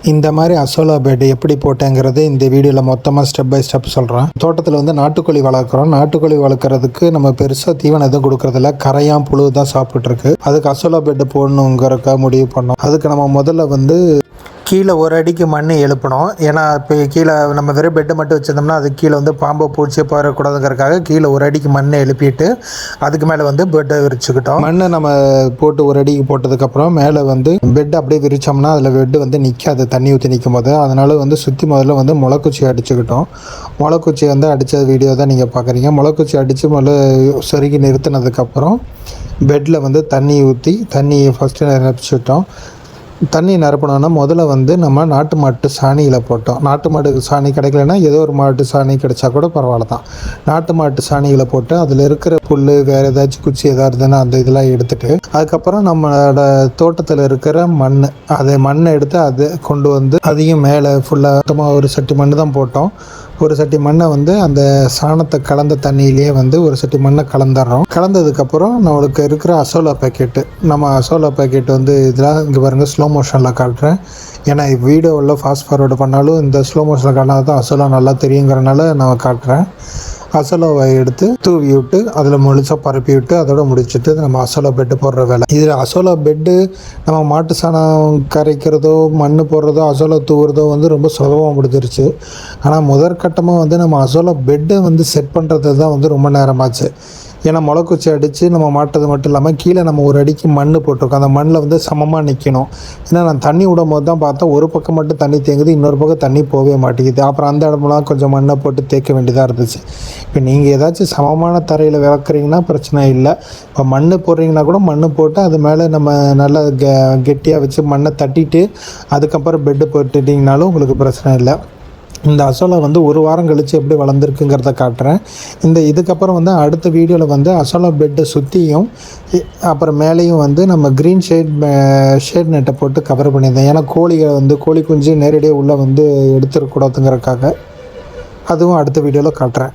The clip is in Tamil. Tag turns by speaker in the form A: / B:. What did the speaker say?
A: இந்த மாதிரி அசோலா பெட் எப்படி போட்டேங்கிறது இந்த வீடியோவில் மொத்தமாக ஸ்டெப் பை ஸ்டெப் சொல்கிறேன். தோட்டத்தில் வந்து நாட்டுக்கோழி வளர்க்குறோம். நாட்டுக்கோழி வளர்க்குறதுக்கு நம்ம பெருசாக தீவனம் எதுவும் கொடுக்குறதில்ல, கரையான் புழு தான் சாப்பிட்டுருக்கு. அதுக்கு அசோலா பெட்டு போடணுங்கிறக்க முடிவு பண்ணோம். அதுக்கு நம்ம முதல்ல வந்து கீழே ஒரு அடிக்கு மண் எழுப்பணும். ஏன்னா இப்போ கீழே நம்ம வெறும் பெட்டு மட்டும் வச்சுருந்தோம்னா அது கீழே வந்து பாம்பை பூச்சி போயிடக்கூடாதுங்கிறதுக்காக கீழே ஒரு அடிக்கு மண்ணை எழுப்பிட்டு அதுக்கு மேலே வந்து பெட்டை விரிச்சுக்கிட்டோம். மண்ணை நம்ம போட்டு ஒரு அடிக்கு போட்டதுக்கப்புறம் மேலே வந்து பெட் அப்படியே விரிச்சோம்னா அதில் பெட்டு வந்து நிற்காது தண்ணி ஊற்றி நிற்கும் போது. அதனால் வந்து சுற்றி முதல்ல வந்து முளைக்குச்சி அடிச்சுக்கிட்டோம். முளைக்குச்சி வந்து அடித்த வீடியோ தான் நீங்கள் பார்க்குறீங்க. முளைக்குச்சி அடித்து முதல்ல சொருகி நிறுத்தினதுக்கப்புறம் பெட்டில் வந்து தண்ணி ஊற்றி தண்ணியை ஃபஸ்ட்டு நிரப்பிச்சிட்டோம். தண்ணி நிரப்பணுன்னா முதல்ல வந்து நம்ம நாட்டு மாட்டு சாணியில் போட்டோம். நாட்டு மாட்டு சாணி கிடைக்கலன்னா ஏதோ ஒரு மாட்டு சாணி கிடைச்சா கூட பரவாயில்ல தான். நாட்டு மாட்டு சாணியில் போட்டு அதில் இருக்கிற புல் வேறு ஏதாச்சும் குச்சி எதாவது இருந்ததுன்னா அந்த இதெல்லாம் எடுத்துகிட்டு அதுக்கப்புறம் நம்மளோட தோட்டத்தில் இருக்கிற மண்ணை எடுத்து அதை கொண்டு வந்து அதையும் மேலே ஃபுல்லாக ஒரு சட்டி மண் தான் போட்டோம். ஒரு சட்டி மண்ணை வந்து அந்த சாணத்தை கலந்த தண்ணியிலேயே வந்து ஒரு சட்டி மண்ணை கலந்துடுறோம். கலந்ததுக்கப்புறம் நம்மளுக்கு இருக்கிற அசோலா பேக்கெட்டு, நம்ம அசோலா பேக்கெட் வந்து இதெல்லாம் இங்கே பாருங்கள் ஸ்லோ மோஷனில் காட்டுறேன். ஏன்னா வீடியோவில் ஃபாஸ்ட் ஃபார்வர்டு பண்ணாலும் இந்த ஸ்லோ மோஷனில் காட்டினா தான் அசோலா நல்லா தெரியுங்கிறனால நான் காட்டுறேன். அசோலாவை எடுத்து தூவி விட்டு அதில் முழுசாக பரப்பி விட்டு அதோட முடிச்சுட்டு நம்ம அசோலா பெட்டு போடுற வேலை. இதில் அசோலா பெட்டு நம்ம மாட்டு சாணம் கரைக்கிறதோ மண் போடுறதோ அசோலா தூவுறதோ வந்து ரொம்ப சுலபமாக முடிஞ்சிருச்சு. ஆனால் முதற்கட்டமாக வந்து நம்ம அசோலா பெட்டை வந்து செட் பண்ணுறது தான் வந்து ரொம்ப நேரமாச்சு. ஏன்னா முளைக்குச்சி அடித்து நம்ம மாட்டது மட்டும் இல்லாமல் கீழே நம்ம ஒரு அடிக்கு மண் போட்டிருக்கோம். அந்த மண்ணில் வந்து சமமாக நிற்கணும். ஏன்னா நான் தண்ணி விடும் போது தான் பார்த்தா ஒரு பக்கம் மட்டும் தண்ணி தேங்குது, இன்னொரு பக்கம் தண்ணி போகவே மாட்டேங்குது. அப்புறம் அந்த இடமெல்லாம் கொஞ்சம் மண்ணை போட்டு தேய்க்க வேண்டியதாக இருந்துச்சு. இப்போ நீங்கள் ஏதாச்சும் சமமான தரையில் விளக்குறீங்கன்னா பிரச்சனை இல்லை. இப்போ மண் போடுறீங்கன்னா கூட மண் போட்டு அது மேலே நம்ம நல்லா கெட்டியாக வச்சு மண்ணை தட்டிட்டு அதுக்கப்புறம் பெட்டு போட்டுட்டிங்கனாலும் உங்களுக்கு பிரச்சனை இல்லை. இந்த அசோலா வந்து ஒரு வாரம் கழித்து எப்படி வளர்ந்துருக்குங்கிறத காட்டுறேன். இதுக்கப்புறம் வந்து அடுத்த வீடியோவில் வந்து அசோலா பெட்டை சுற்றியும் அப்புறம் மேலேயும் வந்து நம்ம க்ரீன் ஷேட் நெட்டை போட்டு கவர் பண்ணியிருந்தேன். ஏன்னா கோழி குஞ்சு நேரடியாக உள்ளே வந்து எடுத்துடக்கூடாதுங்கிறதுக்காக. அதுவும் அடுத்த வீடியோவில் காட்டுறேன்.